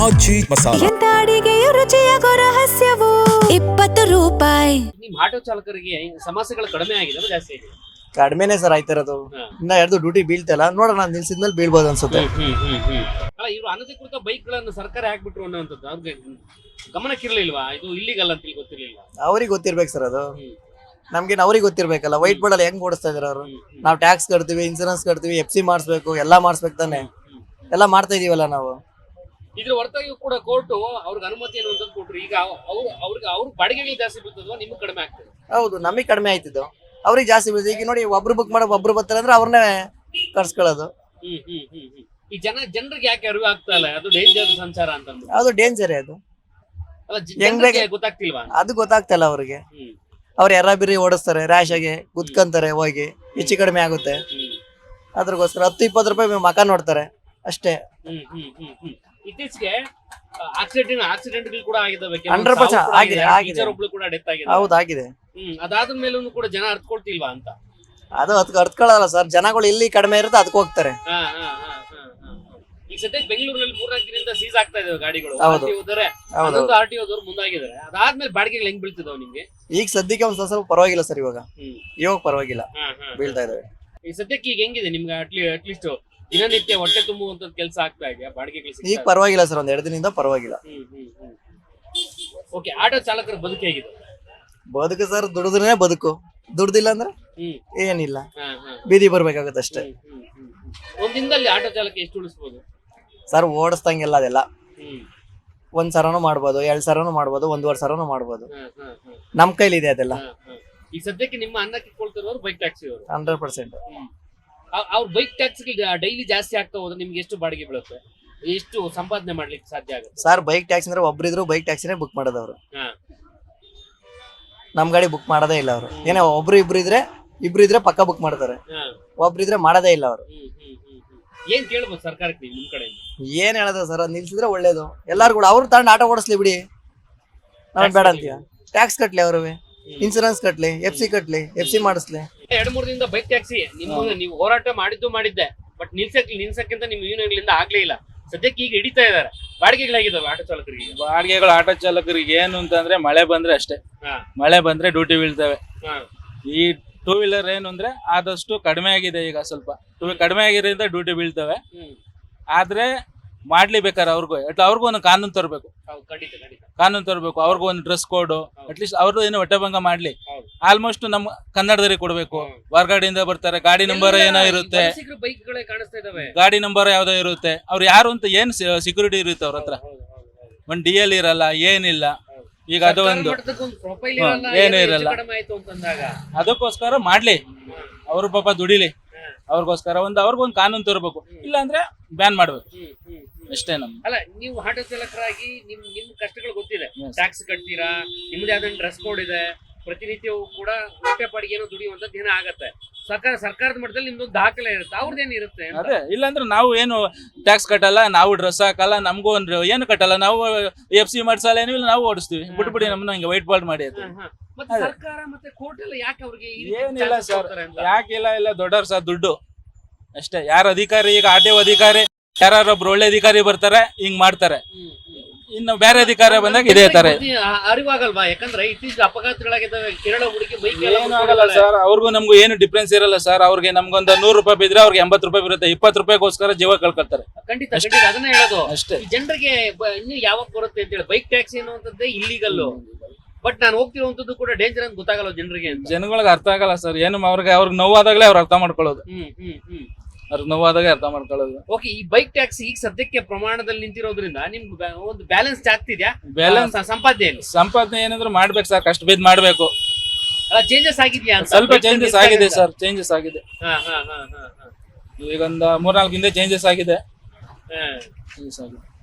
ಆಚಿ ಮಸಾಲ. ಎಂತ ಅಡಿಗೆಯ ರುಚಿಯಾಗೋ ರಹಸ್ಯವು 20 ರೂಪಾಯಿ. ನಿಮ್ ಆಟೋ ಚಾಲಕರಿಗೆ ಸಮಸ್ಯೆಗಳು ಕಡಿಮೆ ಆಗಿದೆ ಜಾಸ್ತಿ ಆಗಿದೆ? ಕಡಿಮೆನೆ ಸರ್ ಆಯ್ತಿರೋದು. ಇನ್ನ ಎರಡು ಡ್ಯೂಟಿ ಬೀಳ್ತಲ್ಲ, ನೋಡೋಣ ನಿಲ್ಸಿದ್ಮೇಲೆ ಬೀಳ್ಬೋದು ಅನ್ಸುತ್ತೆ. ಅಲ್ಲ, ಇವ್ರು ಅನಧಿಕೃತ ಬೈಕ್ ಗಳನ್ನು ಸರ್ಕಾರ ಹಾಕ್ಬಿಟ್ರು ಅನ್ನೋಂಥದ್ದು ಅವ್ರಿಗೆ ಗಮನಕ್ಕಿರ್ಲಿಲ್ವಾ? ಇದು ಇಲ್ಲಿಗಲ್ ಅಂತ ಗೊತ್ತಿರ್ಲಿಲ್ವಾ? ಅವ್ರಿಗೆ ಗೊತ್ತಿರ್ಬೇಕು ಸರ್ ಅದು. ನಮ್ಗೇನು ಅವ್ರಿಗೆ ಗೊತ್ತಿರ್ಬೇಕಲ್ಲ, ವೈಟ್ ಬೋರ್ಡ್ ಅಲ್ಲಿ ಹೆಂಗ್ ಓಡಿಸ್ತಾ ಇದಾರೆ ಅವರು. ನಾವು ಟ್ಯಾಕ್ಸ್ ಕಟ್ತೀವಿ, ಇನ್ಸೂರೆನ್ಸ್ ಕಟ್ತೀವಿ, FC ಮಾಡಿಸ್ಬೇಕು, ಎಲ್ಲಾ ಮಾಡಿಸ್ಬೇಕು ತಾನೆ. ಎಲ್ಲ ಮಾಡ್ತಾ ಇದೀವಲ್ಲ ನಾವು. ಇದ್ರ ಹೊರತಾಗಿಯೂ ಕೂಡ ಕೋರ್ಟ್ ಅವ್ರಿಗೆ ಅನುಮತಿ ಅನ್ನುವಂಥದ್ದು ಕೊಟ್ರು. ಈಗ ಅವ್ರ ಬಾಡಿಗೆಗಳು ಜಾಸ್ತಿ ಬೀಳ್ತದವಾ ನಿಮ್ಗೆ ಕಡಿಮೆ ಆಗ್ತದೆ? ಹೌದು, ನಮಗೆ ಕಡಿಮೆ ಆಯ್ತಿದ್ದು, ಅವ್ರಿಗೆ ಜಾಸ್ತಿ ಬೀಳ್ತದೆ. ಈಗ ನೋಡಿ, ಒಬ್ರು ಬುಕ್ ಮಾಡೋ ಒಬ್ರು ಬರ್ತಾರೆ ಅಂದ್ರೆ ಅವ್ರನ್ನೇ ಕರ್ಸ್ಕೊಳ್ಳೋದು. ಈ ಜನರಿಗೆ ಯಾಕೆ ಅರಿವು ಆಗ್ತಾ ಇಲ್ಲ ಅದು ಡೇಂಜರ್ ಸಂಚಾರ ಅಂತ? ಅದು ಡೇಂಜರ್ ಅದು. ಗೊತ್ತಾಗ್ತಿಲ್ವಾ? ಅದು ಗೊತ್ತಾಗ್ತಲ್ಲ ಅವ್ರಿಗೆ. ಅವ್ರು ಯಾರ ಬಿರಿ ಓಡಿಸ್ತಾರೆ, ರ್ಯಾಶ್ ಆಗಿ ಗುದ್ಕಂತಾರೆ, ಹೋಗಿ ಹೆಚ್ಚು ಕಡಿಮೆ ಆಗುತ್ತೆ. ಅದ್ರಗೋಸ್ಕರ 10-20 ರೂಪಾಯಿ ಮಕ ನೋಡ್ತಾರೆ ಅಷ್ಟೇ. ಇತ್ತೀಚೆಗೆ ಆಕ್ಸಿಡೆಂಟ್ಗಳು ಕೂಡ ಆಗಿದ್ದಾವೆ. 100% ಆಗಿದೆ. ಒಬ್ಳು ಕೂಡ ಡೆತ್ ಆಗಿದೆ. ಹೌದು, ಆಗಿದೆ. ಅದಾದ ಮೇಲೂ ಕೂಡ ಜನ ಅರ್ಥಕೊಳ್ತಿಲ್ವಾ ಅಂತ? ಅದು ಅರ್ಥಕೊಳ್ಳಲ್ಲ ಸರ್. ಜನಗಳು ಇಲ್ಲಿ ಕಡಿಮೆ ಇರುತ್ತೆ, ಅದಕ್ಕೆ ಹೋಗ್ತಾರೆ. ಈಗ ಸದ್ಯಕ್ಕೆ ಬೆಂಗಳೂರಲ್ಲಿ 3-4 ದಿನದಿಂದ ಸೀಸ್ ಆಗ್ತಾ ಇದಾವೆ ಗಾಡಿಗಳು. ಹೌದು. RTO ಮುಂದಾಗಿದ್ದಾರೆ. ಅದಾದ್ಮೇಲೆ ಬಾಡಿಗೆಗಳು ಹೆಂಗ್ ಬೀಳ್ತಿದಾವೆ ನಿಮ್ಗೆ? ಈಗ ಸದ್ಯಕ್ಕೆ ಒಂದ್ ಸ್ವಲ್ಪ ಪರವಾಗಿಲ್ಲ ಸರ್. ಇವಾಗ ಪರವಾಗಿಲ್ಲ, ಬೀಳ್ತಾ ಇದಾವೆ. ಈ ಸದ್ಯಕ್ಕೆ ಈಗ ಹೆಂಗಿದೆ ನಿಮ್ಗೆ? ಅಟ್ಲೀಸ್ಟ್ ದಿನನಿತ್ಯ ಹೊಟ್ಟೆ ತುಂಬುವಂತ ಕೆಲಸ ಆಗ್ತಾ ಇದೆಯಾ? ಬಾಡಿಗೆಗಳು ಈಗ ಪರವಾಗಿಲ್ಲ ಸರ್, ಒಂದ್ 2 ದಿನದಿಂದ ಪರವಾಗಿಲ್ಲ. ಓಕೆ, ಆಟೋ ಚಾಲಕರ ಬದುಕು ಹೇಗಿದೆ? ಬದುಕು ಸರ್, ದುಡಿದ್ರೆ ಬದುಕು. ದುಡ್ದಿಲ್ಲ ಅಂದ್ರೆ ಏನಿಲ್ಲ, ಬೀದಿ ಬರ್ಬೇಕಾಗತ್ತೆ ಅಷ್ಟೇ. ಒಂದ್ ದಿನದಲ್ಲಿ ಆಟೋ ಚಾಲಕ ಎಷ್ಟು ಉಳಿಸ್ಬೋದು ಸರ್? ಓಡಿಸ್ದಂಗೆಲ್ಲ ಅದೆಲ್ಲ 1 ಸಾವಿರನೂ ಮಾಡ್ಬೋದು, 2 ಸಾವಿರನೂ ಮಾಡ್ಬೋದು, 1.5 ಸಾವಿರನೂ ಮಾಡ್ಬೋದು. ನಮ್ ಕೈಲಿದೆ ಅದೆಲ್ಲ. ಈ ಸದ್ಯಕ್ಕೆ ನಿಮ್ಮ ಅನ್ನಕ್ಕೆ ಕೊಳ್ತಿರೋರು ಬೈಕ್ ಟ್ಯಾಕ್ಸಿ ಅವರು 100%. ಅವ್ರ ಬೈಕ್ ಟ್ಯಾಕ್ಸಿ ಡೈಲಿ ಜಾಸ್ತಿ ಆಗ್ತಾ ಹೋದ್ರೆ ನಿಮ್ಗೆ ಎಷ್ಟು ಬಾಡಿಗೆ ಬೀಳುತ್ತೆ? ಎಷ್ಟು ಸಂಪಾದನೆ ಮಾಡ್ಲಿಕ್ಕೆ ಸಾಧ್ಯ ಆಗುತ್ತೆ ಸರ್? ಬೈಕ್ ಟ್ಯಾಕ್ಸಿ ಅಂದ್ರೆ ಒಬ್ರಿದ್ರು ಬೈಕ್ ಟ್ಯಾಕ್ಸಿನೇ ಬುಕ್ ಮಾಡೋದು ಅವರು. ನಮ್ ಗಾಡಿ ಬುಕ್ ಮಾಡೋದೇ ಇಲ್ಲ ಅವರು. ಏನೋ ಇಬ್ರು ಇದ್ರೆ ಪಕ್ಕ ಬುಕ್ ಮಾಡ್ತಾರೆ, ಒಬ್ರಿದ್ರೆ ಮಾಡೋದೇ ಇಲ್ಲ ಅವರು. ಏನ್ ಕೇಳ್ಬೋದು ಸರ್ಕಾರಕ್ಕೆ ನಿಮ್ ಕಡೆ? ಏನ್ ಹೇಳೋದು ಸರ್, ಅದ್ ನಿಲ್ಸಿದ್ರೆ ಒಳ್ಳೇದು. ಎಲ್ಲಾರು ಕೂಡ ಅವ್ರು ತಗೊಂಡು ಆಟೋ ಓಡಿಸ್ಲಿ ಬಿಡಿ, ನಾವ್ ಬೇಡ ಅಂತೀಯ. ಟ್ಯಾಕ್ಸ್ ಕಟ್ಲಿ ಅವರು, ಇನ್ಸೂರೆನ್ಸ್ ಕಟ್ಲಿ, FC ಕಟ್ಲಿ, FC ಮಾಡಿಸ್ಲಿ. 2-3 ದಿನದ ಬೈಕ್ ಟ್ಯಾಕ್ಸಿ ನೀವು ಹೋರಾಟ ಮಾಡಿದ್ದೆ, ಬಟ್ ನಿಲ್ಸಕ್ಕಿಂತ ನಿಮ್ ಯೂನಿಯನ್ಗಳಿಂದ ಆಗ್ಲೇ ಇಲ್ಲ. ಸದ್ಯಕ್ಕೆ ಈಗ ಹಿಡಿತಾ ಇದಾರೆ. ಬಾಡಿಗೆಗಳಾಗಿದ್ದಾವೆ ಆಟೋ ಚಾಲಕರಿಗೆ? ಬಾಡಿಗೆಗಳು ಆಟೋ ಚಾಲಕರಿಗೆ ಏನು ಅಂತಂದ್ರೆ ಮಳೆ ಬಂದ್ರೆ ಅಷ್ಟೇ. ಮಳೆ ಬಂದ್ರೆ ಡ್ಯೂಟಿ ಬೀಳ್ತವೆ. ಈ 2 ವೀಲರ್ ಏನು ಅಂದ್ರೆ ಆದಷ್ಟು ಕಡಿಮೆ ಆಗಿದೆ. ಈಗ ಸ್ವಲ್ಪ ಕಡಿಮೆ ಆಗಿರೋದ್ರಿಂದ ಡ್ಯೂಟಿ ಬೀಳ್ತವೆ. ಆದ್ರೆ ಮಾಡ್ಲಿ ಬೇಕಾರೆ ಅವ್ರಿಗೂ ಒಂದು ಕಾನೂನು ತರಬೇಕು. ಅವ್ರಿಗೂ ಒಂದು ಡ್ರೆಸ್ ಕೋಡ್, ಅಟ್ಲೀಸ್ಟ್ ಅವ್ರದ್ದು ಏನು ಹೊಟ್ಟೆಭಂಗ ಮಾಡ್ಲಿ. ಆಲ್ಮೋಸ್ಟ್ ನಮ್ ಕನ್ನಡದವರಿಗೆ ಕೊಡ್ಬೇಕು. ಹೊರಗಡೆಯಿಂದ ಬರ್ತಾರೆ, ಗಾಡಿ ನಂಬರ್ ಏನೋ ಇರುತ್ತೆ, ಗಾಡಿ ನಂಬರ್ ಯಾವ್ದೋ ಇರುತ್ತೆ. ಅವ್ರು ಯಾರು ಅಂತ ಏನ್ ಸೆಕ್ಯೂರಿಟಿ ಇರುತ್ತೆ ಅವ್ರ ಹತ್ರ? ಒಂದ್ DL ಇರಲ್ಲ, ಏನಿಲ್ಲ. ಈಗ ಅದು ಒಂದು ಏನು ಇರಲ್ಲ. ಅದಕ್ಕೋಸ್ಕರ ಮಾಡ್ಲಿ, ಅವ್ರ ಪಾಪ ದುಡಿಲಿ. ಅವ್ರಿಗೋಸ್ಕರ ಅವ್ರಿಗೊಂದು ಕಾನೂನು ತರಬೇಕು. ಇಲ್ಲ ಅಂದ್ರೆ ಬ್ಯಾನ್ ಮಾಡ್ಬೇಕು ಅಷ್ಟೇ. ಅಲ್ಲ, ನೀವು ಆಟೋ ಚಾಲಕರಾಗಿ ನಿಮ್ ಕಷ್ಟಗಳು ಗೊತ್ತಿದೆ. ಟ್ಯಾಕ್ಸ್ ಕಟ್ತೀರಾ, ನಿಮ್ದೇ ಆದ ಡ್ರೆಸ್ ಕೋಡ್ ಇದೆ, ಪ್ರತಿನಿತ್ಯವೂ ಕೂಡ ಹೊಟ್ಟೆ ಪಾಡಿಗೆ ದುಡಿಯುವಂತದ್ದು ಏನೋ ಆಗತ್ತೆ. ಸರ್ಕಾರದ ಮಟ್ಟದಲ್ಲಿ ನಿಮ್ದೊಂದು ದಾಖಲೆ ಇರುತ್ತೆ, ಅವ್ರದ್ದೇನಿರುತ್ತೆ? ಅದೇ, ಇಲ್ಲಾಂದ್ರೆ ನಾವು ಏನು ಟ್ಯಾಕ್ಸ್ ಕಟ್ಟಲ್ಲ, ನಾವು ಡ್ರೆಸ್ ಹಾಕಲ್ಲ, ನಮಗೂ ಒಂದು ಏನು ಕಟ್ಟಲ್ಲ, ನಾವು FC ಮಾಡ್ಸಲ್ಲ, ಏನಿಲ್ಲ, ನಾವು ಓಡಿಸ್ತೀವಿ. ಬಿಟ್ಬಿಡಿ ನಮ್ಮನ್ನ ಹಿಂಗೆ ವೈಟ್ ಬೋರ್ಡ್ ಮಾಡಿ. ಮತ್ತೆ ಸರ್ಕಾರ ಮತ್ತೆ ಕೋರ್ಟ್ ಎಲ್ಲ ಯಾಕೆ ಅವ್ರಿಗೆ ಏನಿಲ್ಲ ಸರ್, ಯಾಕಿಲ್ಲ ದೊಡ್ಡವ್ರ ಸರ್, ದುಡ್ಡು ಅಷ್ಟೇ. ಯಾರ ಅಧಿಕಾರಿ, ಈಗ RTO ಅಧಿಕಾರಿ ಯಾರೊಬ್ರು ಒಳ್ಳೆ ಅಧಿಕಾರಿ ಬರ್ತಾರೆ, ಹಿಂಗ್ ಮಾಡ್ತಾರೆ. ಇನ್ನು ಬೇರೆ ಅಧಿಕಾರಿ ಬಂದಾಗ ಇದೇ ತರ ಅರಿವಾಗಲ್ವಾ? ಯಾಕಂದ್ರೆ ಇತ್ತೀಚೆಗೆ ಅಪಘಾತಗಳಾಗಿದ್ದಾವೆ. ಕೇರಳ ಹುಡುಗಿ ಬೈಕ್ ಏನು ಆಗಲ್ಲ ಸರ್, ಅವ್ರಿಗೂ ನಮ್ಗೂ ಏನು ಡಿಫ್ರೆನ್ಸ್ ಇರಲ್ಲ ಸರ್. ಅವ್ರಿಗೆ ನಮ್ಗೊಂದು 100 ರೂಪಾಯಿ ಬಿದ್ರೆ ಅವ್ರಿಗೆ 80 ರೂಪಾಯಿ ಬರುತ್ತೆ. 20 ರೂಪಾಯಿಗೋಸ್ಕರ ಜೀವ ಕಳ್ಕೊಳ್ತಾರೆ. ಖಂಡಿತ ಅದನ್ನ ಹೇಳೋದು ಅಷ್ಟೇ. ಜನರಿಗೆ ಇನ್ನು ಯಾವಾಗ ಬರುತ್ತೆ ಅಂತ ಹೇಳಿ. ಬೈಕ್ ಟ್ಯಾಕ್ಸಿ ಅನ್ನುವಂಥದ್ದೇ ಇಲ್ಲಿಗಲ್ಲು, ಬಟ್ ನಾನು ಹೋಗ್ತಿರುವಂತದ್ದು ಕೂಡ ಡೇಂಜರ್ ಅಂತ ಗೊತ್ತಾಗಲ್ಲ ಜನಗಳಿಗೆ ಅರ್ಥ ಆಗಲ್ಲ ಸರ್. ಏನು ಅವ್ರಿಗೆ ನೋವಾದಾಗಲೇ ಅವ್ರು ಅರ್ಥ ಮಾಡ್ಕೊಳ್ಳೋದು. ಅವ್ರಿಗೆ ನೋವಾದಾಗ ಅರ್ಥ ಮಾಡ್ಕೊಳ್ಳೋದು. ಓಕೆ, ಈ ಬೈಕ್ ಟ್ಯಾಕ್ಸಿ ಈಗ ಸದ್ಯಕ್ಕೆ ಪ್ರಮಾಣದಲ್ಲಿ ನಿಂತಿರೋದ್ರಿಂದ ನಿಮ್ಗೆ ಒಂದು ಬ್ಯಾಲೆನ್ಸ್ ಆಗ್ತಿದ್ಯಾ? ಬ್ಯಾಲೆನ್ಸ್ ಸಂಪಾದನೆ ಏನಾದ್ರು ಮಾಡ್ಬೇಕು ಸರ್, ಕಷ್ಟ ಬಿದ್ದು ಮಾಡ್ಬೇಕು. ಚೇಂಜಸ್ ಆಗಿದ್ಯಾ? ಸ್ವಲ್ಪ ಚೇಂಜಸ್ ಆಗಿದೆ ಸರ್, ಚೇಂಜಸ್ ಆಗಿದೆ. ಈಗ ಒಂದು 3-4 ಹಿಂದೆ ಚೇಂಜಸ್ ಆಗಿದೆ.